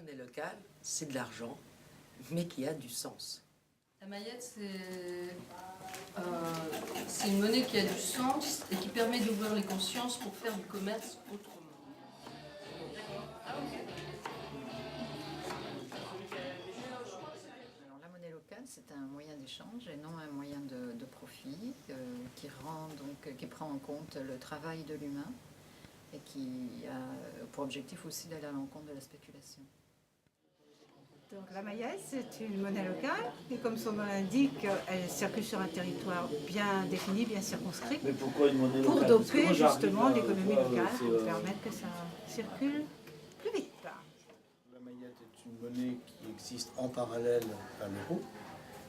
monnaie locale, c'est de l'argent, mais qui a du sens. La Mayette, c'est une monnaie qui a du sens et qui permet d'ouvrir les consciences pour faire du commerce autrement. Alors, la monnaie locale, c'est un moyen d'échange et non un moyen de profit qui prend en compte le travail de l'humain et qui a pour objectif aussi d'aller à l'encontre de la spéculation. Donc la Mayette, c'est une monnaie locale et comme son nom l'indique, elle circule sur un territoire bien défini, bien circonscrit, Mais pourquoi une monnaie pour locale? doper justement l'économie locale, pour permettre que ça circule plus vite. La Mayette est une monnaie qui existe en parallèle à l'euro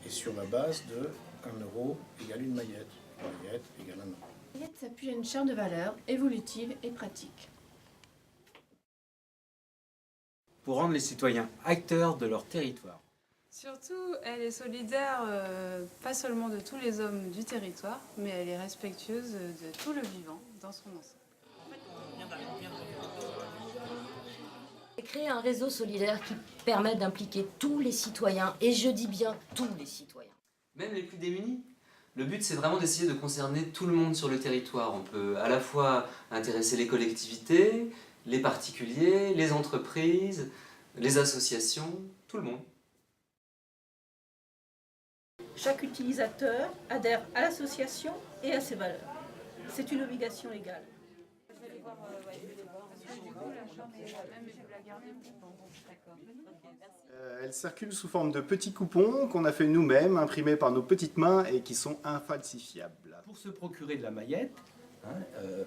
et sur la base de 1 euro égale une Mayette. Une Mayette égale 1 euro. La Mayette s'appuie à une chaîne de valeurs évolutive et pratique. Pour rendre les citoyens acteurs de leur territoire. Surtout, elle est solidaire, pas seulement de tous les hommes du territoire, mais elle est respectueuse de tout le vivant dans son ensemble. Créer un réseau solidaire qui permet d'impliquer tous les citoyens, et je dis bien tous les citoyens. Même les plus démunis. Le but, c'est vraiment d'essayer de concerner tout le monde sur le territoire. On peut à la fois intéresser les collectivités, les particuliers, les entreprises, les associations, tout le monde. Chaque utilisateur adhère à l'association et à ses valeurs. C'est une obligation légale. Elle circule sous forme de petits coupons qu'on a fait nous-mêmes, imprimés par nos petites mains et qui sont infalsifiables. Pour se procurer de la Mayette,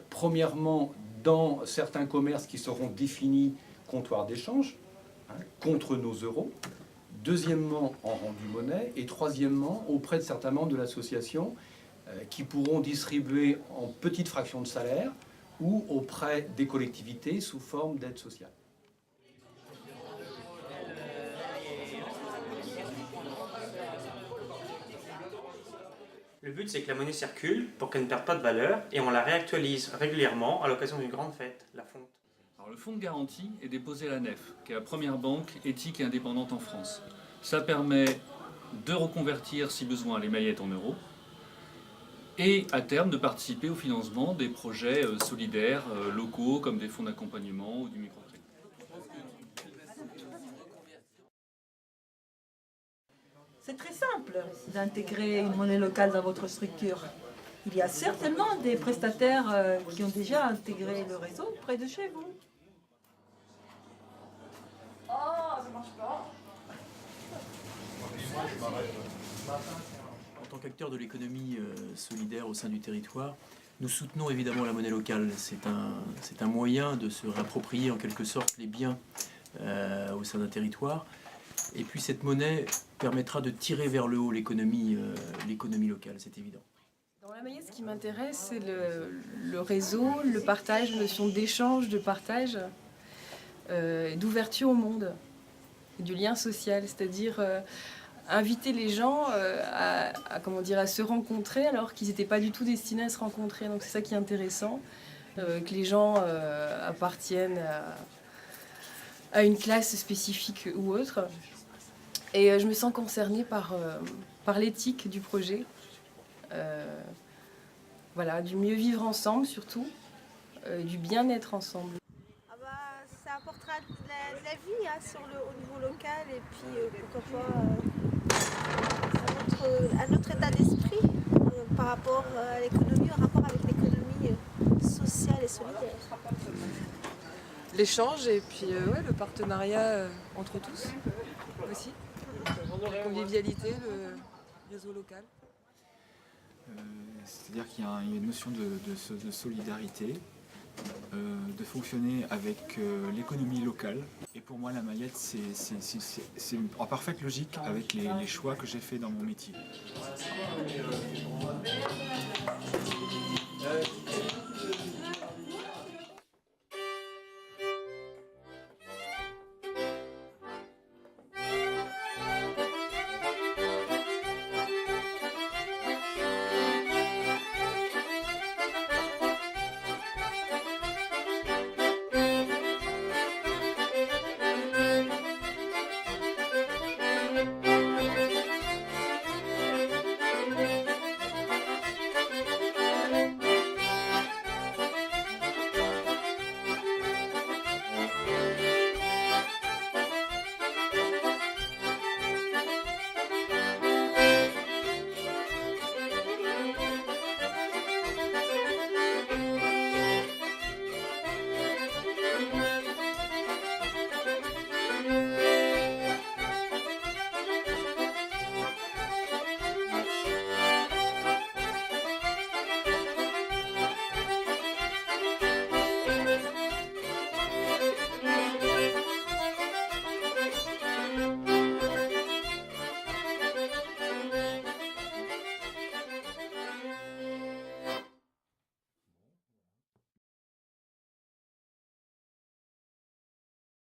premièrement, dans certains commerces qui seront définis comptoirs d'échange, contre nos euros. Deuxièmement, en rendu monnaie. Et troisièmement, auprès de certains membres de l'association qui pourront distribuer en petites fractions de salaire ou auprès des collectivités sous forme d'aide sociale. Le but, c'est que la monnaie circule pour qu'elle ne perde pas de valeur et on la réactualise régulièrement à l'occasion d'une grande fête, la fonte. Alors, le fonds de garantie est déposé à la Nef, qui est la première banque éthique et indépendante en France. Ça permet de reconvertir, si besoin, les maillettes en euros et, à terme, de participer au financement des projets solidaires locaux, comme des fonds d'accompagnement ou du microcrédit. C'est très simple d'intégrer une monnaie locale dans votre structure. Il y a certainement des prestataires qui ont déjà intégré le réseau près de chez vous. Oh, ça marche pas. En tant qu'acteur de l'économie solidaire au sein du territoire, nous soutenons évidemment la monnaie locale. C'est un moyen de se réapproprier en quelque sorte les biens au sein d'un territoire. Et puis cette monnaie permettra de tirer vers le haut l'économie locale, c'est évident. Dans la Mayette, ce qui m'intéresse, c'est le réseau, le partage, la notion d'échange, de partage, d'ouverture au monde, du lien social, c'est-à-dire inviter les gens à se rencontrer alors qu'ils n'étaient pas du tout destinés à se rencontrer. Donc c'est ça qui est intéressant, que les gens appartiennent à une classe spécifique ou autre. Et je me sens concernée par l'éthique du projet, voilà, du mieux vivre ensemble surtout, du bien-être ensemble. Ça apportera de la vie au niveau local et puis pourquoi pas à notre état d'esprit par rapport à l'économie, en rapport avec l'économie sociale et solidaire. L'échange et puis le partenariat entre tous aussi. La convivialité, le réseau local. C'est-à-dire qu'il y a une notion de solidarité, de fonctionner avec l'économie locale. Et pour moi, la Mayette, c'est en parfaite logique avec les choix que j'ai faits dans mon métier.